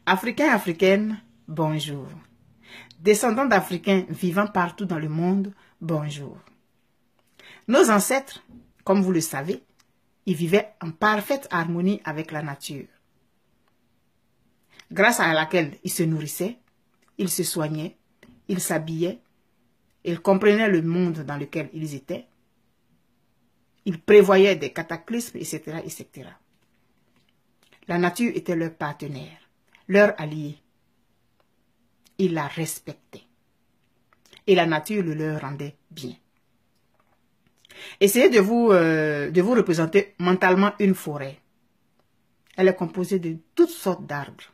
Africains, Africaines, bonjour. Descendants d'Africains vivant partout dans le monde, bonjour. Nos ancêtres, comme vous le savez, ils vivaient en parfaite harmonie avec la nature, grâce à laquelle ils se nourrissaient, ils se soignaient, ils s'habillaient, ils comprenaient le monde dans lequel ils étaient, ils prévoyaient des cataclysmes, etc., etc. La nature était leur partenaire, leur allié. Ils la respectaient. Et la nature le leur rendait bien. Essayez de vous représenter mentalement une forêt. Elle est composée de toutes sortes d'arbres.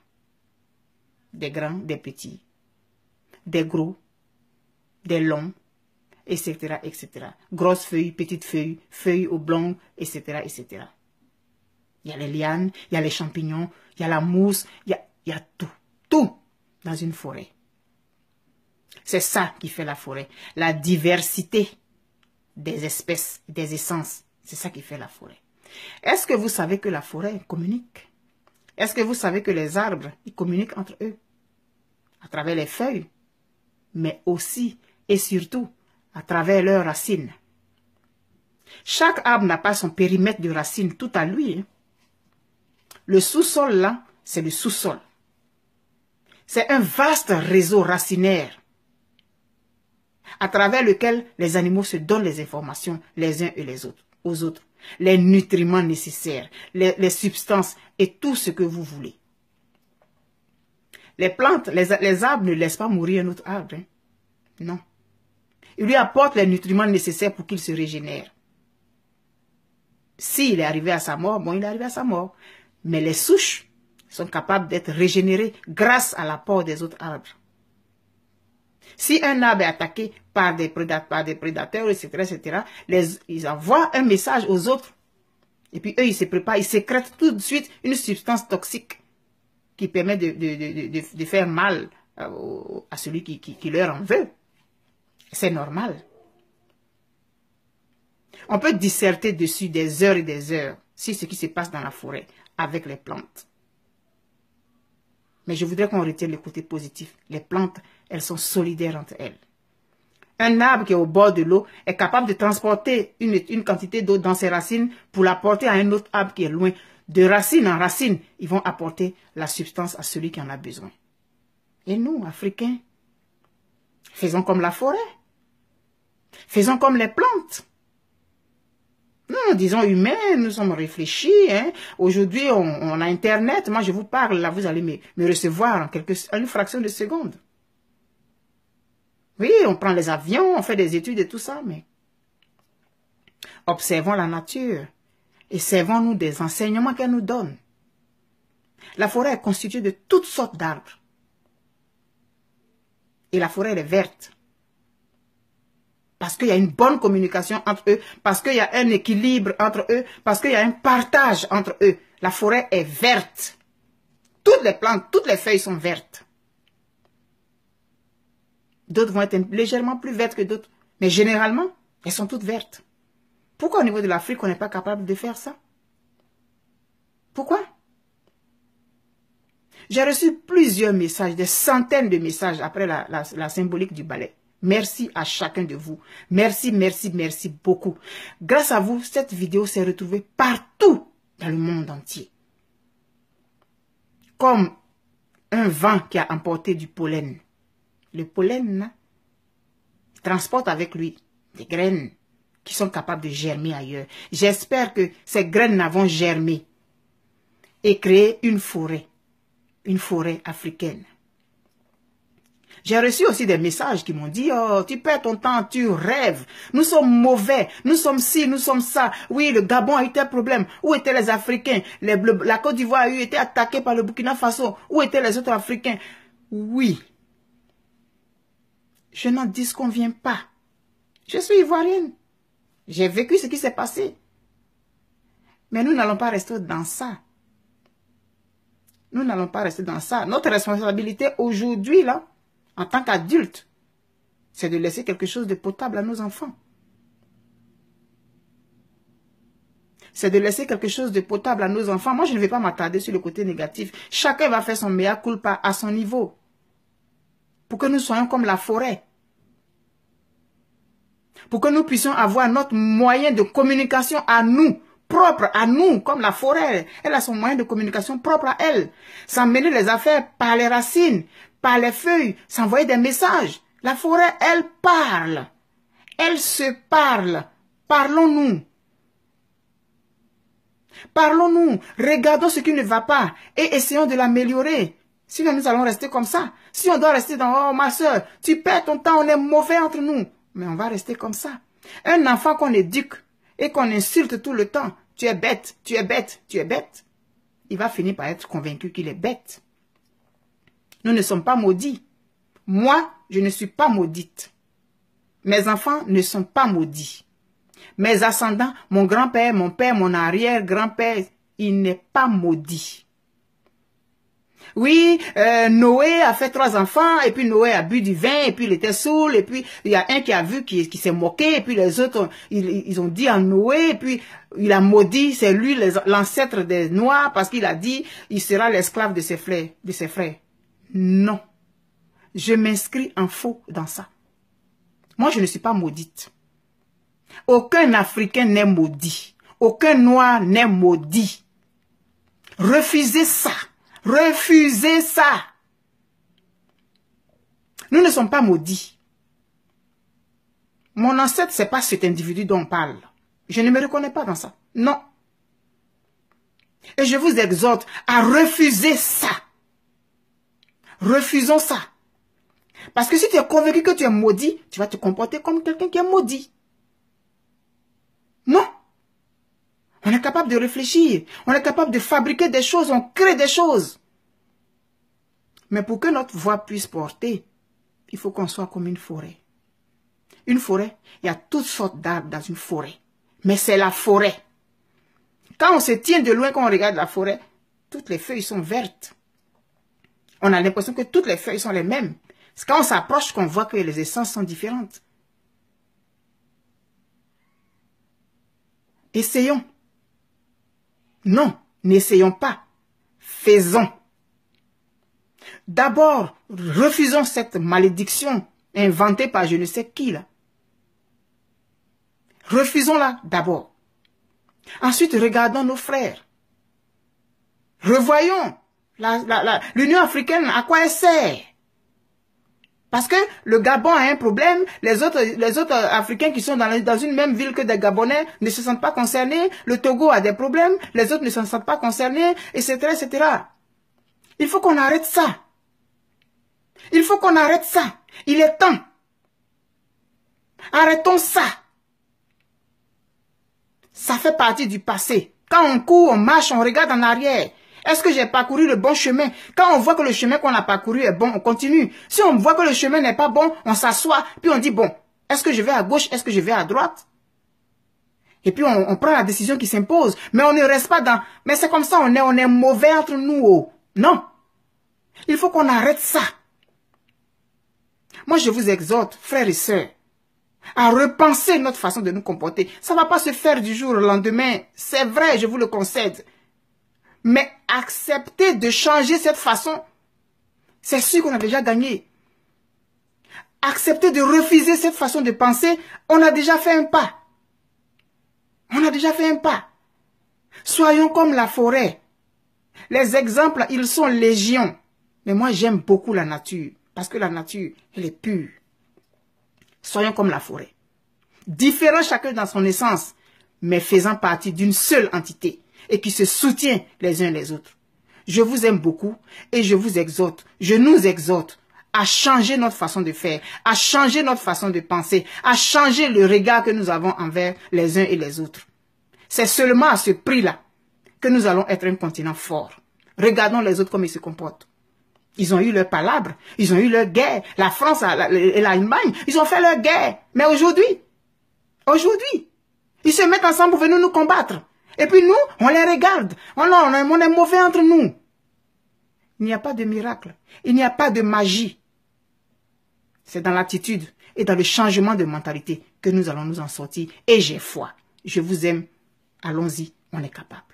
Des grands, des petits, des gros, des longs, etc., etc. Grosses feuilles, petites feuilles, feuilles oblongues, etc., etc. Il y a les lianes, il y a les champignons, il y a la mousse, il y a tout dans une forêt. C'est ça qui fait la forêt. La diversité des espèces, des essences. C'est ça qui fait la forêt. Est-ce que vous savez que la forêt communique? Est-ce que vous savez que les arbres, ils communiquent entre eux? À travers les feuilles, mais aussi et surtout à travers leurs racines. Chaque arbre n'a pas son périmètre de racines tout à lui. Hein. Le sous-sol là, c'est le sous-sol. C'est un vaste réseau racinaire à travers lequel les animaux se donnent les informations les uns et les autres, aux autres, les nutriments nécessaires, les substances et tout ce que vous voulez. Les plantes, les arbres ne laissent pas mourir un autre arbre. Hein. Non. Ils lui apportent les nutriments nécessaires pour qu'il se régénère. S'il est arrivé à sa mort, bon, il est arrivé à sa mort. Mais les souches sont capables d'être régénérées grâce à l'apport des autres arbres. Si un arbre est attaqué par des prédateurs, etc., ils envoient un message aux autres. Et puis eux, ils se préparent, ils sécrètent tout de suite une substance toxique qui permet de faire mal à celui qui leur en veut. C'est normal. On peut disserter dessus des heures et des heures sur ce qui se passe dans la forêt avec les plantes. Mais je voudrais qu'on retienne le côté positif. Les plantes, elles sont solidaires entre elles. Un arbre qui est au bord de l'eau est capable de transporter une quantité d'eau dans ses racines pour l'apporter à un autre arbre qui est loin. De racine en racine, ils vont apporter la substance à celui qui en a besoin. Et nous, Africains, faisons comme la forêt. Faisons comme les plantes. Nous, disons humains, nous sommes réfléchis. Hein. Aujourd'hui, on a Internet. Moi, je vous parle, là, vous allez me recevoir en une fraction de seconde. Oui, on prend les avions, on fait des études et tout ça, mais observons la nature et servons-nous des enseignements qu'elle nous donne. La forêt est constituée de toutes sortes d'arbres. Et la forêt, elle est verte. Parce qu'il y a une bonne communication entre eux, parce qu'il y a un équilibre entre eux, parce qu'il y a un partage entre eux. La forêt est verte. Toutes les plantes, toutes les feuilles sont vertes. D'autres vont être légèrement plus vertes que d'autres. Mais généralement, elles sont toutes vertes. Pourquoi au niveau de l'Afrique, on n'est pas capable de faire ça? Pourquoi? J'ai reçu plusieurs messages, des centaines de messages après la symbolique du ballet. Merci à chacun de vous. Merci, merci, merci beaucoup. Grâce à vous, cette vidéo s'est retrouvée partout dans le monde entier. Comme un vent qui a emporté du pollen. Le pollen transporte avec lui des graines qui sont capables de germer ailleurs. J'espère que ces graines vont germer et créer une forêt africaine. J'ai reçu aussi des messages qui m'ont dit « Oh, tu perds ton temps, tu rêves. Nous sommes mauvais, nous sommes ci, nous sommes ça. Oui, le Gabon a eu tel problème. Où étaient les Africains? La Côte d'Ivoire a été attaquée par le Burkina Faso. Où étaient les autres Africains? » Oui. Je n'en disconviens pas. Je suis ivoirienne. J'ai vécu ce qui s'est passé. Mais nous n'allons pas rester dans ça. Nous n'allons pas rester dans ça. Notre responsabilité aujourd'hui, là, en tant qu'adulte, c'est de laisser quelque chose de potable à nos enfants. c'est de laisser quelque chose de potable à nos enfants. Moi, je ne vais pas m'attarder sur le côté négatif. Chacun va faire son mea culpa à son niveau. Pour que nous soyons comme la forêt. Pour que nous puissions avoir notre moyen de communication à nous, propre à nous, comme la forêt. Elle a son moyen de communication propre à elle. S'emmener les affaires par les racines, par les feuilles, s'envoyer des messages. La forêt, elle parle. Elle se parle. Parlons-nous. Parlons-nous. Regardons ce qui ne va pas et essayons de l'améliorer. Sinon, nous allons rester comme ça. Si on doit rester dans « Oh, ma soeur, tu perds ton temps, on est mauvais entre nous. » Mais on va rester comme ça. Un enfant qu'on éduque et qu'on insulte tout le temps, « Tu es bête, tu es bête, tu es bête. » Il va finir par être convaincu qu'il est bête. Nous ne sommes pas maudits. Moi, je ne suis pas maudite. Mes enfants ne sont pas maudits. Mes ascendants, mon grand-père, mon père, mon arrière-grand-père, il n'est pas maudit. Oui, Noé a fait 3 enfants, et puis Noé a bu du vin, et puis il était saoul, et puis il y a un qui a vu, qui s'est moqué, et puis les autres, ils ont dit à Noé, et puis il a maudit, c'est lui l'ancêtre des Noirs, parce qu'il a dit, il sera l'esclave de ses frères. Non, je m'inscris en faux dans ça. Moi, je ne suis pas maudite. Aucun Africain n'est maudit. Aucun Noir n'est maudit. Refusez ça. Refusez ça. Nous ne sommes pas maudits. Mon ancêtre, ce n'est pas cet individu dont on parle. Je ne me reconnais pas dans ça. Non. Et je vous exhorte à refuser ça. Refusons ça. Parce que si tu es convaincu que tu es maudit, tu vas te comporter comme quelqu'un qui est maudit. Non. On est capable de réfléchir. On est capable de fabriquer des choses. On crée des choses. Mais pour que notre voix puisse porter, il faut qu'on soit comme une forêt. Une forêt, il y a toutes sortes d'arbres dans une forêt. Mais c'est la forêt. Quand on se tient de loin, quand on regarde la forêt, toutes les feuilles sont vertes. On a l'impression que toutes les feuilles sont les mêmes. C'est quand on s'approche qu'on voit que les essences sont différentes. Essayons. Non, n'essayons pas. Faisons. D'abord, refusons cette malédiction inventée par je ne sais qui là. Refusons-la d'abord. Ensuite, regardons nos frères. Revoyons l'Union africaine, à quoi elle sert. Parce que le Gabon a un problème, les autres Africains qui sont dans une même ville que des Gabonais ne se sentent pas concernés, le Togo a des problèmes, les autres ne se sentent pas concernés, etc., etc. Il faut qu'on arrête ça. Il faut qu'on arrête ça. Il est temps. Arrêtons ça. Ça fait partie du passé. Quand on court, on marche, on regarde en arrière. Est-ce que j'ai parcouru le bon chemin? Quand on voit que le chemin qu'on a parcouru est bon, on continue. Si on voit que le chemin n'est pas bon, on s'assoit, puis on dit, bon, est-ce que je vais à gauche, est-ce que je vais à droite? Et puis on prend la décision qui s'impose. Mais on ne reste pas dans, mais c'est comme ça, on est mauvais entre nous. Oh. Non. Il faut qu'on arrête ça. Moi, je vous exhorte, frères et sœurs, à repenser notre façon de nous comporter. Ça ne va pas se faire du jour au lendemain. C'est vrai, je vous le concède. Mais accepter de changer cette façon, c'est sûr qu'on a déjà gagné. Accepter de refuser cette façon de penser, on a déjà fait un pas. On a déjà fait un pas. Soyons comme la forêt. Les exemples, ils sont légion. Mais moi, j'aime beaucoup la nature. Parce que la nature, elle est pure. Soyons comme la forêt. Différents chacun dans son essence, mais faisant partie d'une seule entité. Et qui se soutient les uns les autres. Je vous aime beaucoup et je vous exhorte, je nous exhorte à changer notre façon de faire, à changer notre façon de penser, à changer le regard que nous avons envers les uns et les autres. C'est seulement à ce prix-là que nous allons être un continent fort. Regardons les autres comme ils se comportent. Ils ont eu leur palabre, ils ont eu leur guerre. La France et l'Allemagne, ils ont fait leur guerre. Mais aujourd'hui, ils se mettent ensemble pour venir nous combattre. Et puis nous, on les regarde. On est mauvais entre nous. Il n'y a pas de miracle. Il n'y a pas de magie. C'est dans l'attitude et dans le changement de mentalité que nous allons nous en sortir. Et j'ai foi. Je vous aime. Allons-y. on est capable.